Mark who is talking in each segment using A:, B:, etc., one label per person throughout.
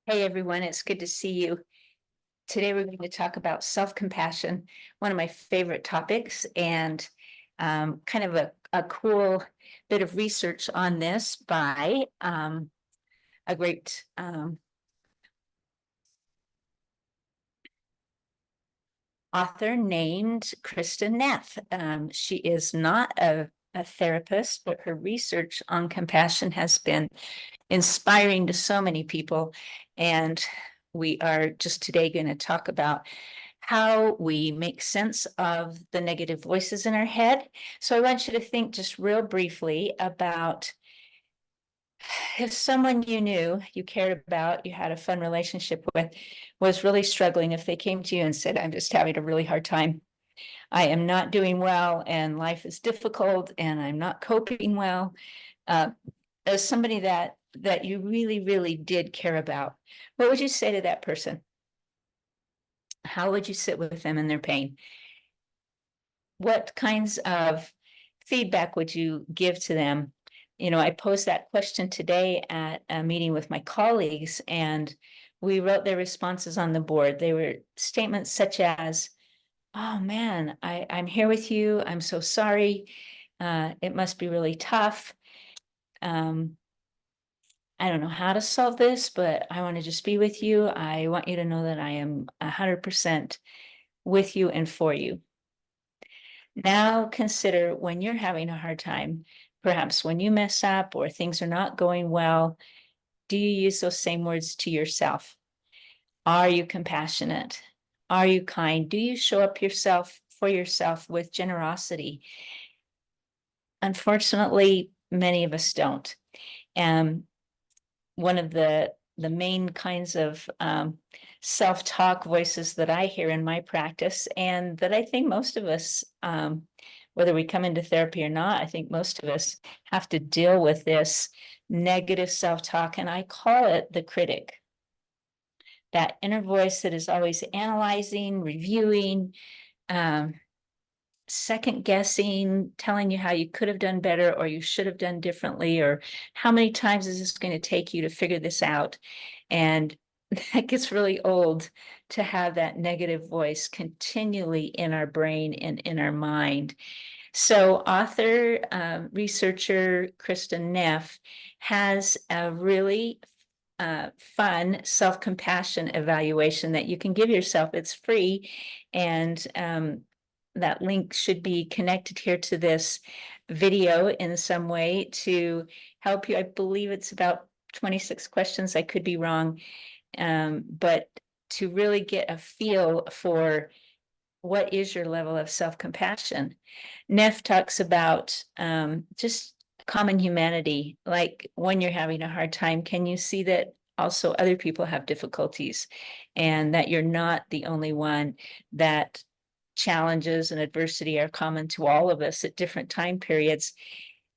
A: Hey everyone, it's good to see you. Today we're going to talk about self-compassion, one of my favorite topics, and kind of a cool bit of research on this by a great author named Kristin Neff. She is not a therapist, but her research on compassion has been inspiring to so many people. And we are just today going to talk about how we make sense of the negative voices in our head. So I want you to think just real briefly about if someone you knew, you cared about, you had a fun relationship with, was really struggling, if they came to you and said, I'm just having a really hard time. I am not doing well and life is difficult and I'm not coping well. Uh, as somebody that you really did care about, what would you say to that person? How would you sit with them in their pain? What kinds of feedback would you give to them? I posed that question today at a meeting with my colleagues, and we wrote their responses on the board. They were statements such as, oh man, I'm here with you. I'm so sorry. It must be really tough. Um, I don't know how to solve this, but I want to just be with you. I want you to know that I am 100% with you and for you. Now consider when you're having a hard time, perhaps when you mess up or things are not going well, do you use those same words to yourself? Are you compassionate? Are you kind? Do you show up yourself for yourself with generosity? Unfortunately, many of us don't. And one of the main kinds of self-talk voices that I hear in my practice, and that I think most of us, whether we come into therapy or not, I think most of us have to deal with this negative self-talk, and I call it the critic. That inner voice that is always analyzing, reviewing, um, second guessing, telling you how you could have done better or you should have done differently, or how many times is this going to take you to figure this out? And that gets really old to have that negative voice continually in our brain and in our mind. So, author, researcher Kristin Neff has a really fun self-compassion evaluation that you can give yourself. It's free, and that link should be connected here to this video in some way to help you. I believe it's about 26 questions. I could be wrong, but to really get a feel for what is your level of self-compassion. Neff talks about just common humanity, like when you're having a hard time, can you see that also other people have difficulties and that you're not the only one, that challenges and adversity are common to all of us at different time periods.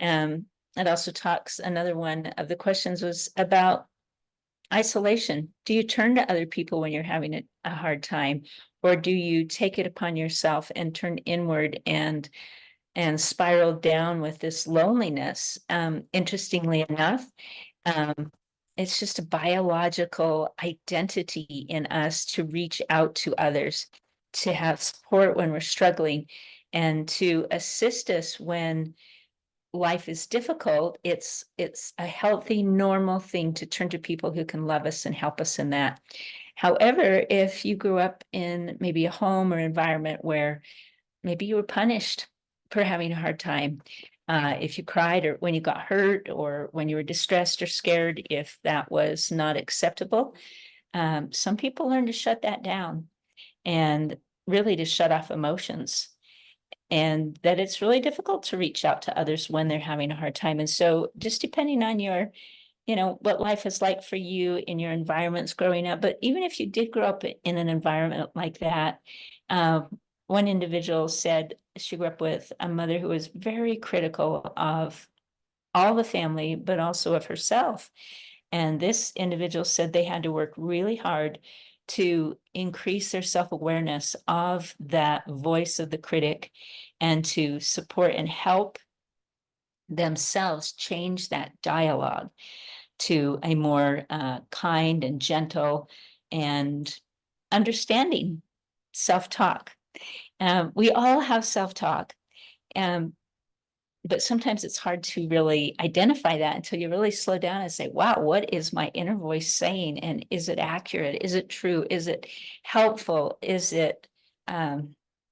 A: It also talks, another one of the questions was about isolation. Do you turn to other people when you're having a hard time, or do you take it upon yourself and turn inward and spiral down with this loneliness? Interestingly enough, um, it's just a biological identity in us to reach out to others, to have support when we're struggling, and to assist us when life is difficult. It's a healthy, normal thing to turn to people who can love us and help us in that. However, if you grew up in maybe a home or environment where maybe you were punished for having a hard time, if you cried or when you got hurt or when you were distressed or scared, if that was not acceptable, some people learn to shut that down and really to shut off emotions, and that it's really difficult to reach out to others when they're having a hard time. And so just depending on your, what life is like for you in your environments growing up, but even if you did grow up in an environment like that, one individual said she grew up with a mother who was very critical of all the family, but also of herself. And this individual said they had to work really hard to increase their self-awareness of that voice of the critic and to support and help themselves change that dialogue. to a more kind and gentle and understanding self-talk. We all have self-talk, but sometimes it's hard to really identify that until you really slow down and say, wow, what is my inner voice saying? And is it accurate? Is it true? Is it helpful? Is it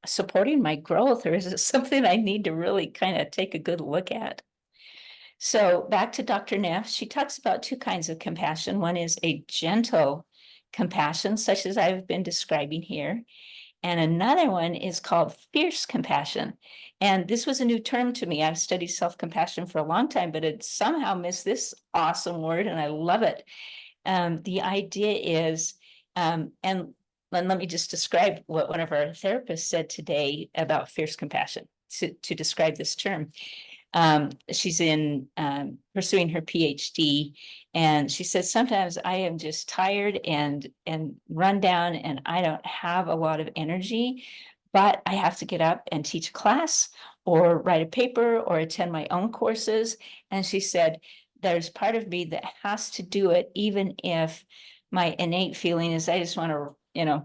A: supporting my growth? Or is it something I need to really kind of take a good look at? So back to Dr. Neff, she talks about two kinds of compassion. One is a gentle compassion, such as I've been describing here. And another one is called fierce compassion. And this was a new term to me. I've studied self-compassion for a long time, but it somehow missed this awesome word, and I love it. The idea is, and let me just describe what one of our therapists said today about fierce compassion to describe this term. She's in pursuing her PhD, and she says sometimes I am just tired and run down, and I don't have a lot of energy, but I have to get up and teach a class or write a paper or attend my own courses. And she said there's part of me that has to do it, even if my innate feeling is I just want to,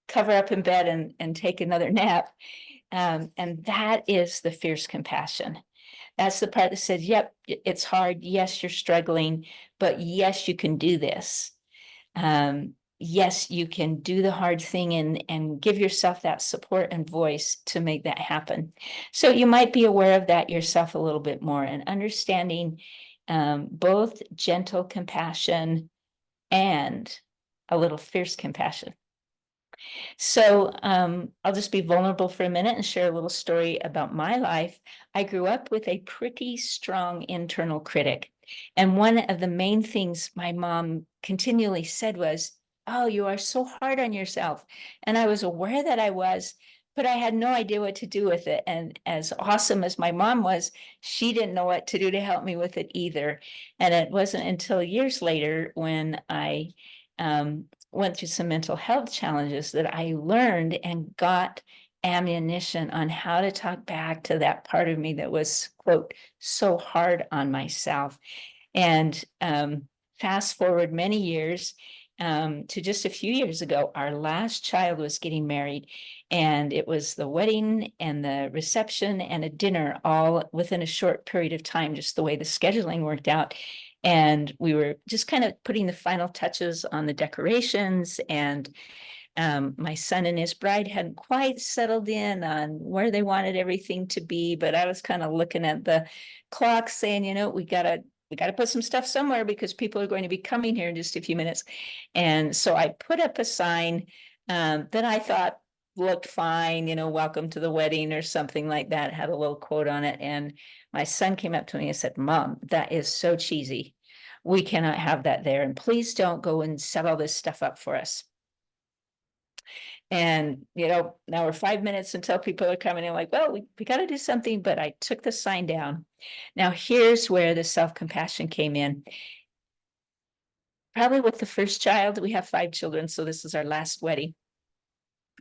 A: cover up in bed and take another nap. And that is the fierce compassion. That's the part that says, yep, it's hard. Yes, you're struggling, but yes, you can do this. Yes, you can do the hard thing and give yourself that support and voice to make that happen. So you might be aware of that yourself a little bit more and understanding both gentle compassion and a little fierce compassion. So I'll just be vulnerable for a minute and share a little story about my life. I grew up with a pretty strong internal critic. And one of the main things my mom continually said was, oh, you are so hard on yourself. And I was aware that I was, but I had no idea what to do with it. And as awesome as my mom was, she didn't know what to do to help me with it either. And it wasn't until years later when I went through some mental health challenges that I learned and got ammunition on how to talk back to that part of me that was, quote, so hard on myself. And fast forward many years to just a few years ago, our last child was getting married, and it was the wedding and the reception and a dinner all within a short period of time, just the way the scheduling worked out. And we were just kind of putting the final touches on the decorations, and my son and his bride hadn't quite settled in on where they wanted everything to be, but I was kind of looking at the clock saying, we gotta put some stuff somewhere because people are going to be coming here in just a few minutes. And so I put up a sign that I thought looked fine, welcome to the wedding or something like that, had a little quote on it. And my son came up to me and said, Mom, that is so cheesy. We cannot have that there. And please don't go and set all this stuff up for us. And, now we're 5 minutes until people are coming in like, well, we got to do something, but I took the sign down. Now, here's where the self-compassion came in. Probably with the first child, we have 5 children, so this is our last wedding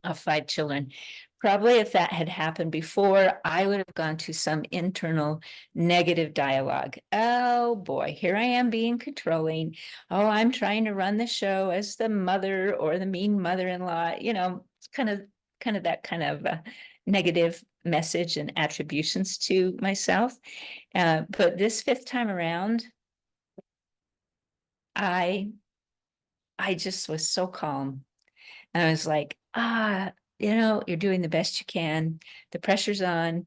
A: of 5 children. Probably if that had happened before, I would have gone to some internal negative dialogue. Oh boy, here I am being controlling. Oh, I'm trying to run the show as the mother or the mean mother-in-law. It's kind of that kind of negative message and attributions to myself. But this 5th time around, I just was so calm. And I was like, you're doing the best you can. The pressure's on.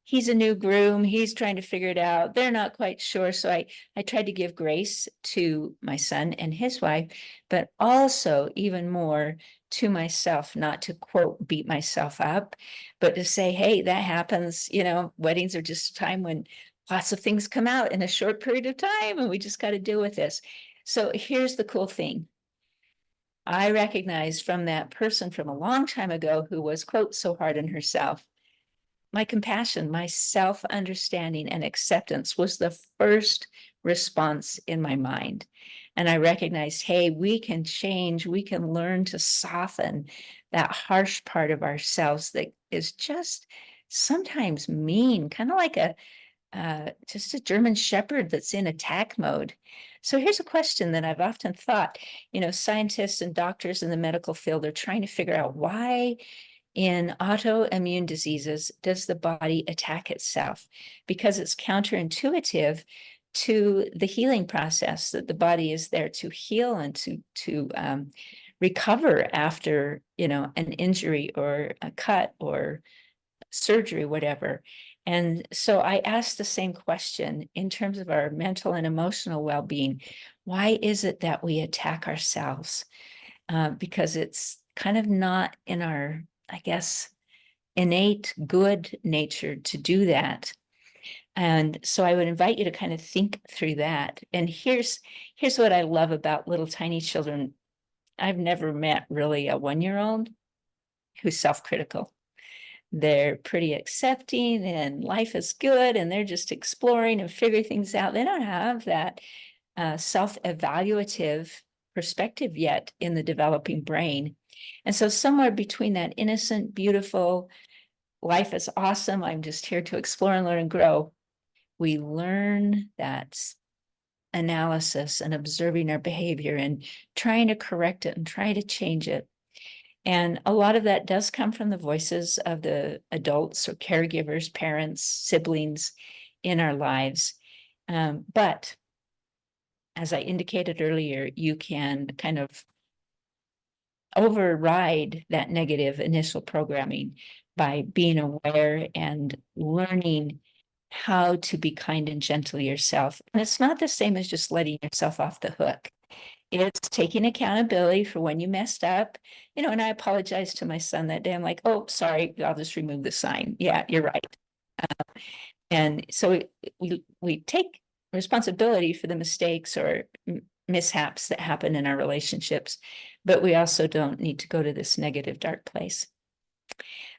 A: He's a new groom. He's trying to figure it out. They're not quite sure. So I tried to give grace to my son and his wife, but also even more to myself, not to quote, beat myself up, but to say, hey, that happens. Weddings are just a time when lots of things come out in a short period of time, and we just got to deal with this. So here's the cool thing. I recognized from that person from a long time ago who was, quote, so hard on herself. My compassion, my self-understanding and acceptance was the first response in my mind. And I recognized, hey, we can change, we can learn to soften that harsh part of ourselves that is just sometimes mean, kind of like a just a German Shepherd that's in attack mode. So here's a question that I've often thought, scientists and doctors in the medical field are trying to figure out why in autoimmune diseases does the body attack itself? Because it's counterintuitive to the healing process, that the body is there to heal and to recover after, an injury or a cut or surgery, whatever. And so I asked the same question in terms of our mental and emotional well-being. Why is it that we attack ourselves? Because it's kind of not in our, I guess, innate good nature to do that. And so I would invite you to kind of think through that. And here's what I love about little tiny children. I've never met really a 1-year-old who's self-critical. They're pretty accepting and life is good and they're just exploring and figuring things out. They don't have that self-evaluative perspective yet in the developing brain. And so somewhere between that innocent, beautiful, life is awesome, I'm just here to explore and learn and grow, we learn that analysis and observing our behavior and trying to correct it and try to change it. And a lot of that does come from the voices of the adults or caregivers, parents, siblings in our lives. But as I indicated earlier, you can kind of override that negative initial programming by being aware and learning how to be kind and gentle to yourself. And it's not the same as just letting yourself off the hook. It's taking accountability for when you messed up, and I apologized to my son that day. I'm like, oh, sorry, I'll just remove the sign. Yeah, you're right. And so we take responsibility for the mistakes or mishaps that happen in our relationships, but we also don't need to go to this negative, dark place.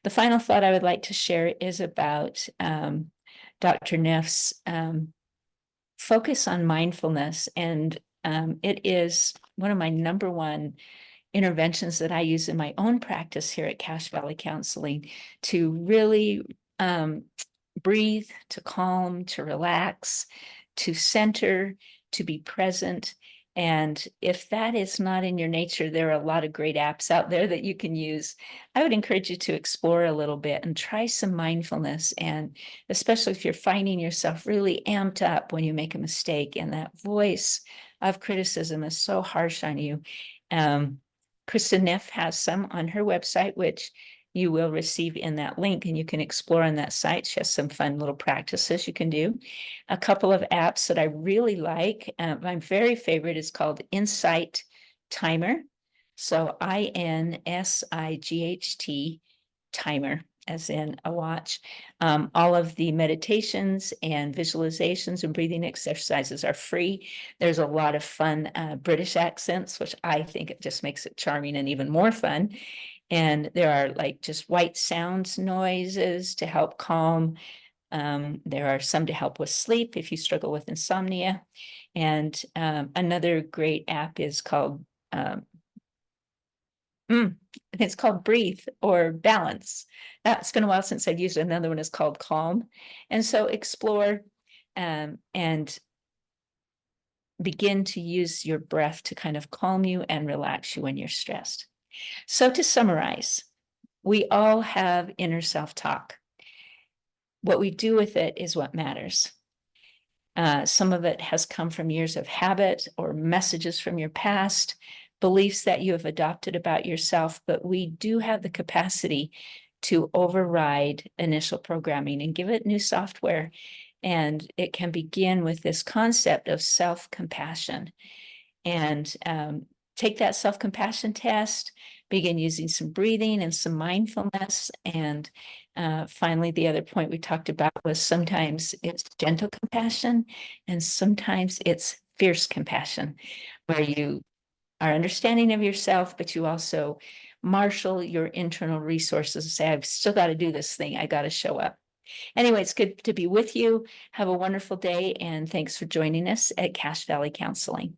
A: The final thought I would like to share is about Dr. Neff's focus on mindfulness. And it is one of my number one interventions that I use in my own practice here at Cache Valley Counseling to really breathe, to calm, to relax, to center, to be present. And if that is not in your nature, there are a lot of great apps out there that you can use. I would encourage you to explore a little bit and try some mindfulness. And especially if you're finding yourself really amped up when you make a mistake and that voice of criticism is so harsh on you. Kristin Neff has some on her website, which you will receive in that link, and you can explore on that site. She has some fun little practices you can do. A couple of apps that I really like, my very favorite is called Insight Timer. So INSIGHT Timer, as in a watch. All of the meditations and visualizations and breathing exercises are free. There's a lot of fun British accents, which I think it just makes it charming and even more fun. And there are like just white sounds noises to help calm. There are some to help with sleep if you struggle with insomnia. And another great app is called it's called Breathe or Balance. It's been a while since I've used it. Another one is called Calm. And so explore and begin to use your breath to kind of calm you and relax you when you're stressed. So to summarize, we all have inner self-talk. What we do with it is what matters. Some of it has come from years of habit or messages from your past, beliefs that you have adopted about yourself, but we do have the capacity to override initial programming and give it new software. And it can begin with this concept of self-compassion. And take that self-compassion test, begin using some breathing and some mindfulness. And finally, the other point we talked about was sometimes it's gentle compassion and sometimes it's fierce compassion, where you are understanding of yourself, but you also marshal your internal resources and say, I've still got to do this thing. I got to show up. Anyway, it's good to be with you. Have a wonderful day. And thanks for joining us at Cache Valley Counseling.